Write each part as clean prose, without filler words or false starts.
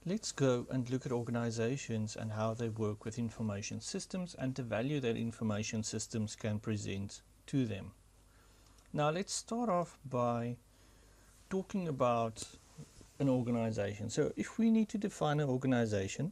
Let's go and look at organizations and how they work with information systems and the value that information systems can present to them. Now let's start off by talking about an organization. So if we need to define an organization,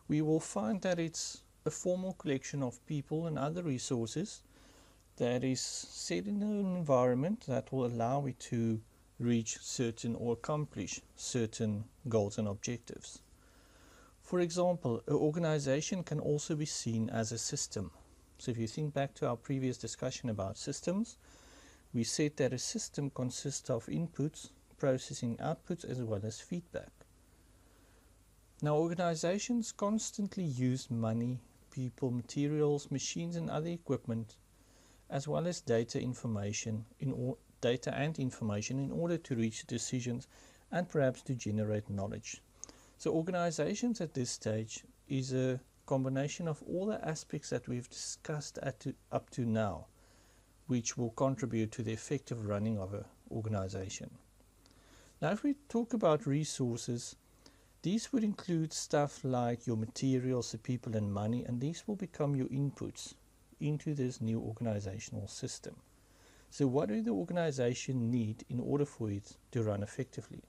we will find that it's a formal collection of people and other resources that is set in an environment that will allow it to reach certain or accomplish certain goals and objectives. For example, an organization can also be seen as a system. So if you think back to our previous discussion about systems, we said that a system consists of inputs, processing outputs, as well as feedback. Now, organizations constantly use money, people, materials, machines, and other equipment, as well as data and information in order to reach decisions and perhaps to generate knowledge. So organizations at this stage is a combination of all the aspects that we've discussed up to now, which will contribute to the effective running of an organization. Now, if we talk about resources, these would include stuff like your materials, the people and money, and these will become your inputs into this new organizational system. So what do the organization need in order for it to run effectively?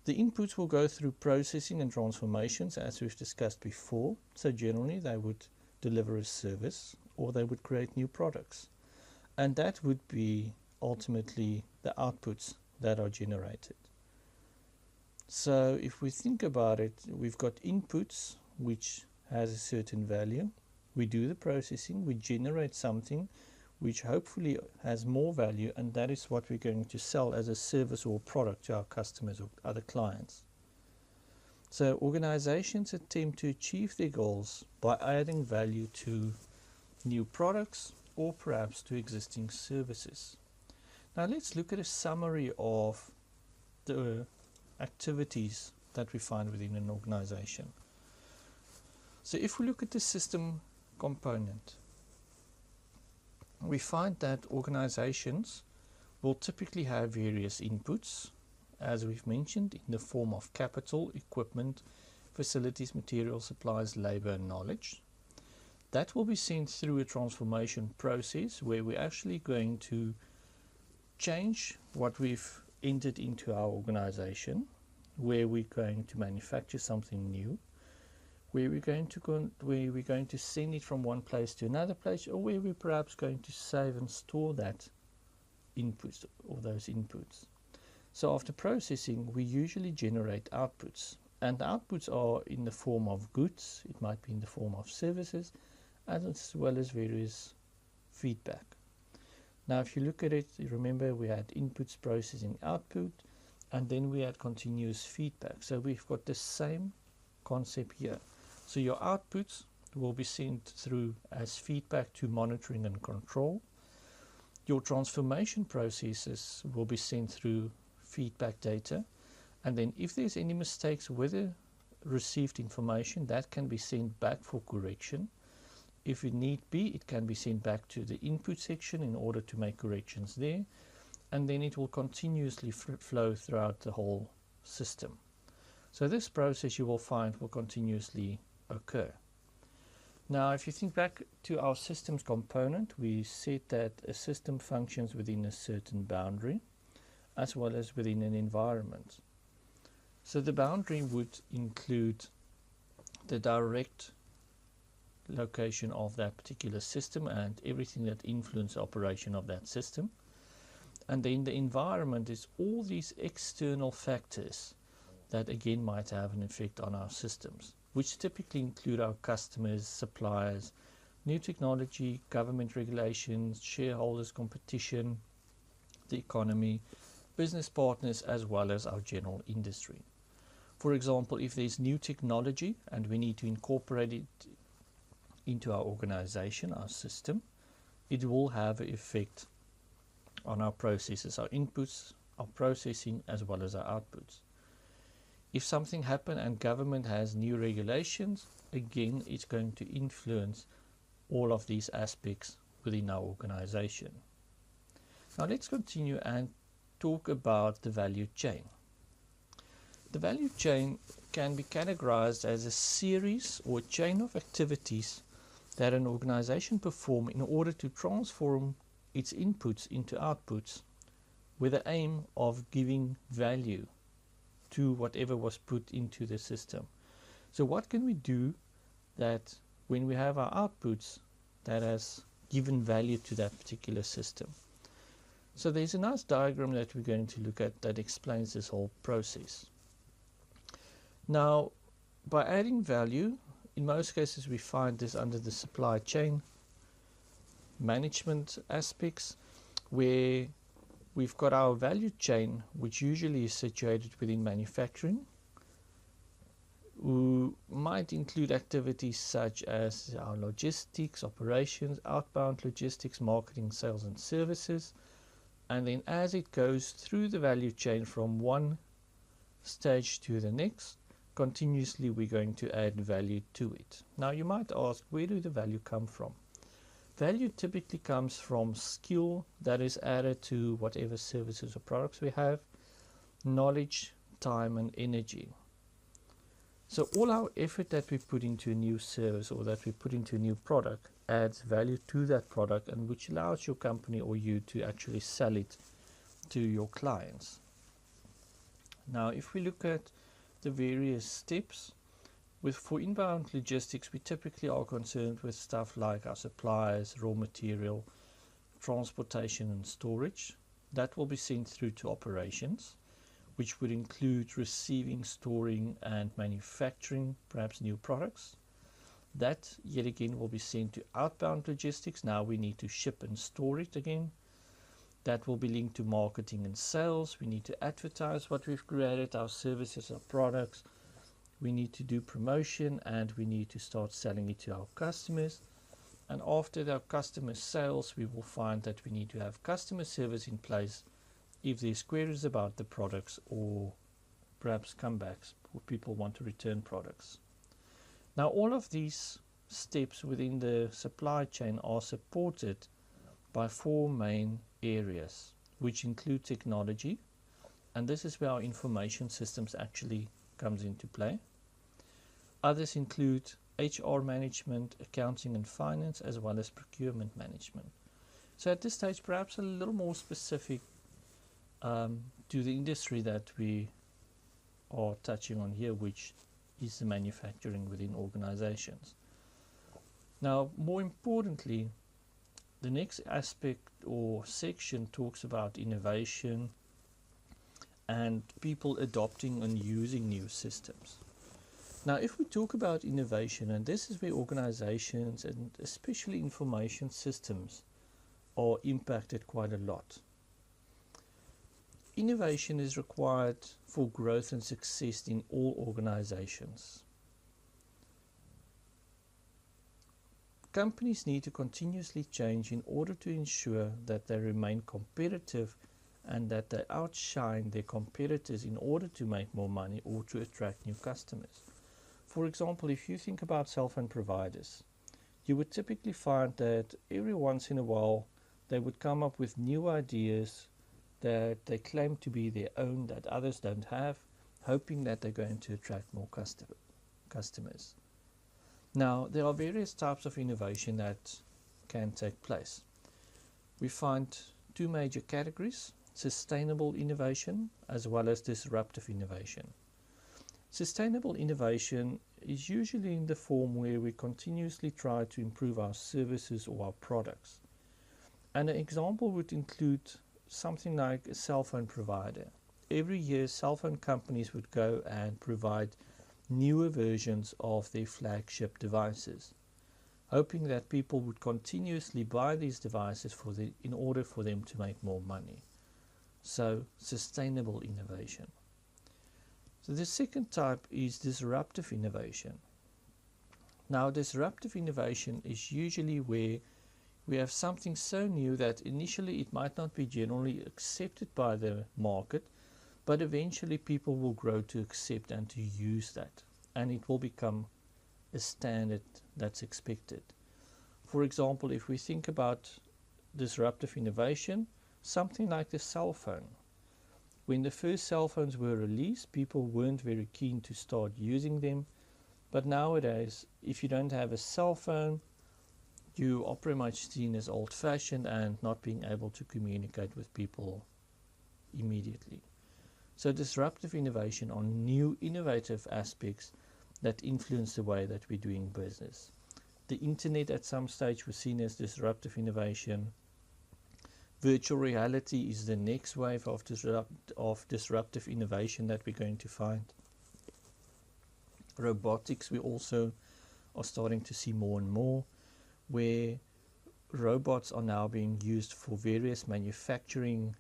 The inputs will go through processing and transformations, as we've discussed before. So generally they would deliver a service or they would create new products. And that would be ultimately the outputs that are generated. So if we think about it, we've got inputs which has a certain value. We do the processing, we generate something which hopefully has more value, and that is what we're going to sell as a service or product to our customers or other clients. So organizations attempt to achieve their goals by adding value to new products or perhaps to existing services. Now let's look at a summary of the activities that we find within an organization. So if we look at the system component, we find that organizations will typically have various inputs, as we've mentioned, in the form of capital, equipment, facilities, materials, supplies, labor, and knowledge. That will be sent through a transformation process where we're actually going to change what we've entered into our organization, where we're going to manufacture something new, where we're going to send it from one place to another place, or where we're perhaps going to save and store that inputs or those inputs. So after processing, we usually generate outputs, and the outputs are in the form of goods, it might be in the form of services, as well as various feedback. Now if you look at it, you remember we had inputs, processing, output, and then we had continuous feedback. So we've got the same concept here. So your outputs will be sent through as feedback to monitoring and control. Your transformation processes will be sent through feedback data. And then if there's any mistakes with the received information, that can be sent back for correction. If it need be, it can be sent back to the input section in order to make corrections there. And then it will continuously flow throughout the whole system. So this process you will find will continuously occur. Now if you think back to our systems component, we said that a system functions within a certain boundary as well as within an environment. So the boundary would include the direct location of that particular system and everything that influences operation of that system. And then the environment is all these external factors that again might have an effect on our systems, which typically include our customers, suppliers, new technology, government regulations, shareholders, competition, the economy, business partners, as well as our general industry. For example, if there's new technology and we need to incorporate it into our organization, our system, it will have an effect on our processes, our inputs, our processing, as well as our outputs. If something happens and government has new regulations, again, it's going to influence all of these aspects within our organization. Now let's continue and talk about the value chain. The value chain can be categorized as a series or chain of activities that an organization performs in order to transform its inputs into outputs with the aim of giving value to whatever was put into the system. So what can we do that when we have our outputs that has given value to that particular system? So there's a nice diagram that we're going to look at that explains this whole process. Now, by adding value, in most cases we find this under the supply chain management aspects, where we've got our value chain, which usually is situated within manufacturing, who might include activities such as our logistics, operations, outbound logistics, marketing, sales and services. And then as it goes through the value chain from one stage to the next, continuously we're going to add value to it. Now you might ask, where do the value come from? Value typically comes from skill that is added to whatever services or products we have, knowledge, time and energy. So all our effort that we put into a new service or that we put into a new product adds value to that product, and which allows your company or you to actually sell it to your clients. Now if we look at the various steps, for inbound logistics, we typically are concerned with stuff like our suppliers, raw material, transportation and storage. That will be sent through to operations, which would include receiving, storing and manufacturing perhaps new products. That yet again will be sent to outbound logistics. Now we need to ship and store it again. That will be linked to marketing and sales. We need to advertise what we've created, our services, our products. We need to do promotion and we need to start selling it to our customers. And after our customer sales, we will find that we need to have customer service in place if there's queries about the products or perhaps comebacks or people want to return products. Now all of these steps within the supply chain are supported by four main areas, which include technology, and this is where our information systems actually comes into play. Others include HR management, accounting and finance, as well as procurement management. So at this stage, perhaps a little more specific to the industry that we are touching on here, which is the manufacturing within organizations. Now, more importantly, the next aspect or section talks about innovation and people adopting and using new systems. Now, if we talk about innovation, and this is where organizations and especially information systems are impacted quite a lot. Innovation is required for growth and success in all organizations. Companies need to continuously change in order to ensure that they remain competitive and that they outshine their competitors in order to make more money or to attract new customers. For example, if you think about cell phone providers, you would typically find that every once in a while they would come up with new ideas that they claim to be their own that others don't have, hoping that they're going to attract more customers. Now, there are various types of innovation that can take place. We find two major categories: sustainable innovation as well as disruptive innovation. Sustainable innovation is usually in the form where we continuously try to improve our services or our products. And an example would include something like a cell phone provider. Every year, cell phone companies would go and provide newer versions of their flagship devices, hoping that people would continuously buy these devices in order for them to make more money. So, sustainable innovation. So the second type is disruptive innovation. Now, disruptive innovation is usually where we have something so new that initially it might not be generally accepted by the market, but eventually people will grow to accept and to use that, and it will become a standard that's expected. For example, if we think about disruptive innovation, something like the cell phone. When the first cell phones were released, people weren't very keen to start using them. But nowadays, if you don't have a cell phone, you are pretty much seen as old-fashioned and not being able to communicate with people immediately. So disruptive innovation are new innovative aspects that influence the way that we're doing business. The internet at some stage was seen as disruptive innovation. Virtual reality is the next wave of disruptive innovation that we're going to find. Robotics, we also are starting to see more and more, where robots are now being used for various manufacturing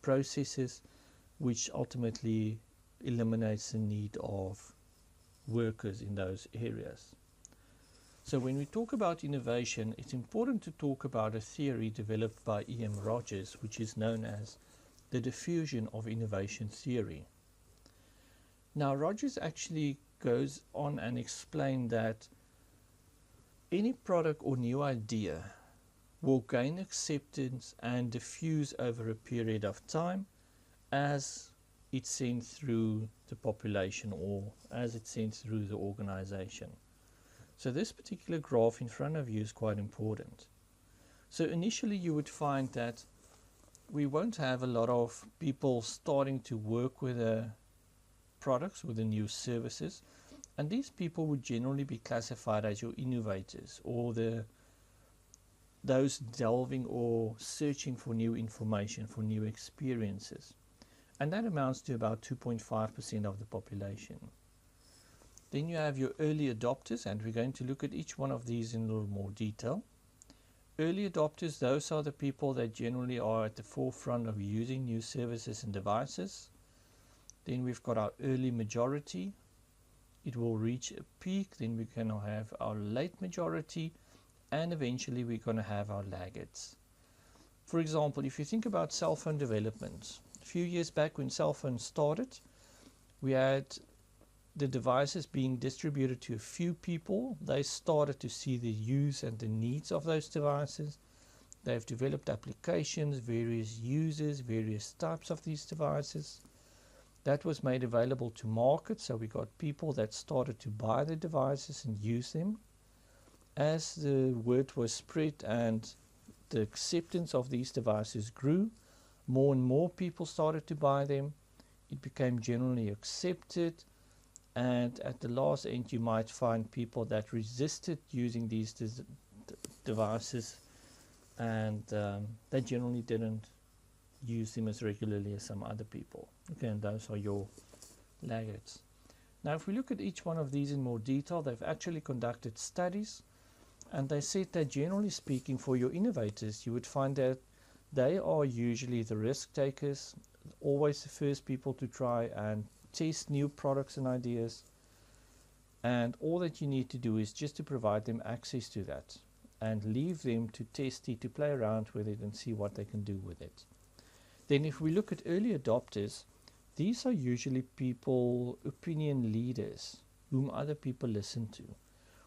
processes, which ultimately eliminates the need of workers in those areas. So when we talk about innovation, it's important to talk about a theory developed by E.M. Rogers, which is known as the Diffusion of Innovation theory. Now, Rogers actually goes on and explains that any product or new idea will gain acceptance and diffuse over a period of time as it's sent through the population or as it's sent through the organization. So this particular graph in front of you is quite important. So initially you would find that we won't have a lot of people starting to work with the products, with the new services, and these people would generally be classified as your innovators or those delving or searching for new information, for new experiences. And that amounts to about 2.5% of the population. Then you have your early adopters, and we're going to look at each one of these in a little more detail. Early adopters, those are the people that generally are at the forefront of using new services and devices. Then we've got our early majority. It will reach a peak, then we're going to have our late majority, and eventually we're going to have our laggards. For example, if you think about cell phone development, a few years back when cell phones started, we had the devices being distributed to a few people. They started to see the use and the needs of those devices. They've developed applications, various users, various types of these devices. That was made available to market, so we got people that started to buy the devices and use them. As the word was spread and the acceptance of these devices grew, more and more people started to buy them. It became generally accepted, and at the last end you might find people that resisted using these devices, and they generally didn't use them as regularly as some other people. Okay, and those are your laggards. Now if we look at each one of these in more detail, they've actually conducted studies, and they said that generally speaking, for your innovators, you would find that they are usually the risk takers, always the first people to try and test new products and ideas, and all that you need to do is just to provide them access to that and leave them to test it, to play around with it and see what they can do with it. Then if we look at early adopters, these are usually people, opinion leaders, whom other people listen to.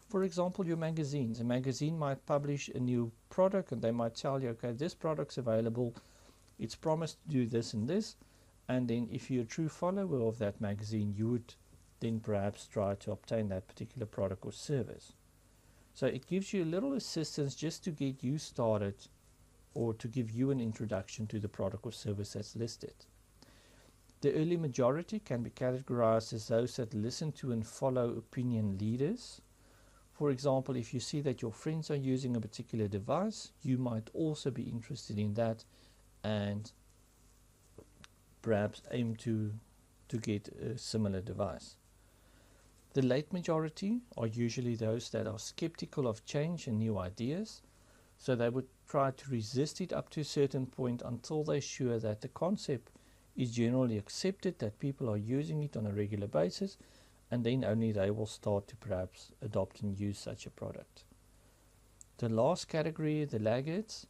For example, your magazines. A magazine might publish a new product and they might tell you, okay, this product's available, it's promised to do this and this, and then if you're a true follower of that magazine, you would then perhaps try to obtain that particular product or service. So it gives you a little assistance just to get you started or to give you an introduction to the product or service that's listed. The early majority can be categorized as those that listen to and follow opinion leaders. For example, if you see that your friends are using a particular device, you might also be interested in that and perhaps aim to get a similar device. The late majority are usually those that are skeptical of change and new ideas, so they would try to resist it up to a certain point until they're sure that the concept is generally accepted, that people are using it on a regular basis, and then only they will start to perhaps adopt and use such a product. The last category, the laggards,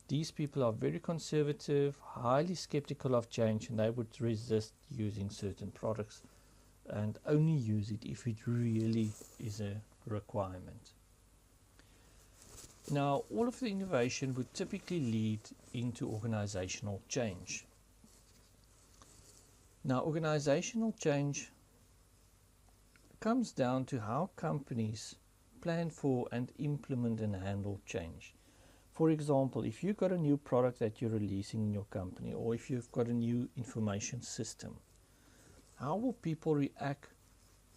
these people are very conservative, highly skeptical of change, and they would resist using certain products and only use it if it really is a requirement. Now, all of the innovation would typically lead into organizational change. Now, organizational change comes down to how companies plan for and implement and handle change. For example, if you've got a new product that you're releasing in your company, or if you've got a new information system, how will people react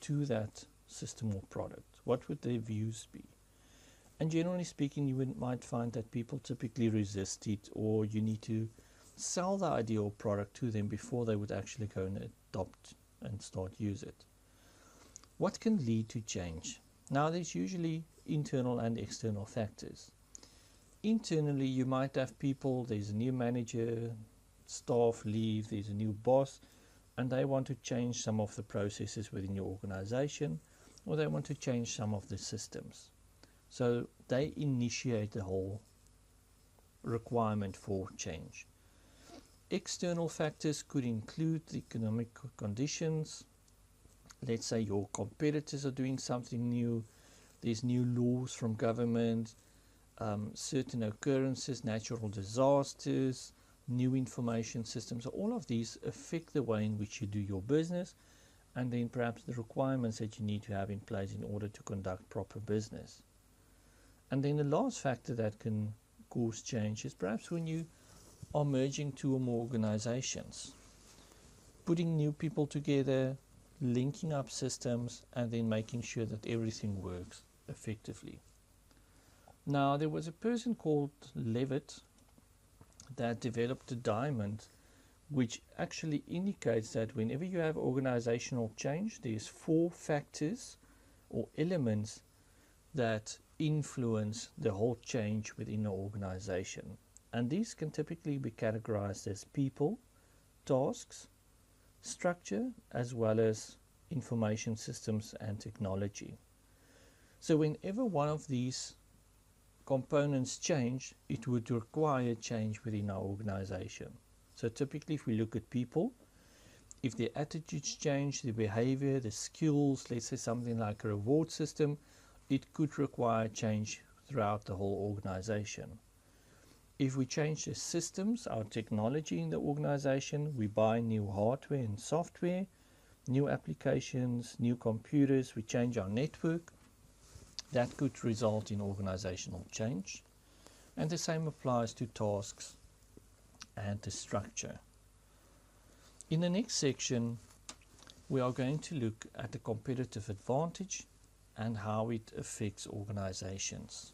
to that system or product? What would their views be? And generally speaking, you might find that people typically resist it, or you need to sell the ideal product to them before they would actually go and adopt and start use it. What can lead to change? Now, there's usually internal and external factors. Internally, you might have people, there's a new manager, staff leave, there's a new boss, and they want to change some of the processes within your organization, or they want to change some of the systems. So they initiate the whole requirement for change. External factors could include the economic conditions. Let's say your competitors are doing something new, there's new laws from government, certain occurrences, natural disasters, new information systems. So all of these affect the way in which you do your business, and then perhaps the requirements that you need to have in place in order to conduct proper business. And then the last factor that can cause change is perhaps when you are merging two or more organizations, putting new people together, linking up systems, and then making sure that everything works effectively. Now, there was a person called Levitt that developed a diamond, which actually indicates that whenever you have organizational change, there's 4 factors or elements that influence the whole change within an organization. And these can typically be categorized as people, tasks, structure, as well as information systems and technology. So whenever one of these components change, it would require change within our organization. So typically, if we look at people, if their attitudes change, their behavior, the skills, let's say something like a reward system, it could require change throughout the whole organization. If we change the systems, our technology in the organization, we buy new hardware and software, new applications, new computers, we change our network, that could result in organizational change. And the same applies to tasks and the structure. In the next section, we are going to look at the competitive advantage and how it affects organizations.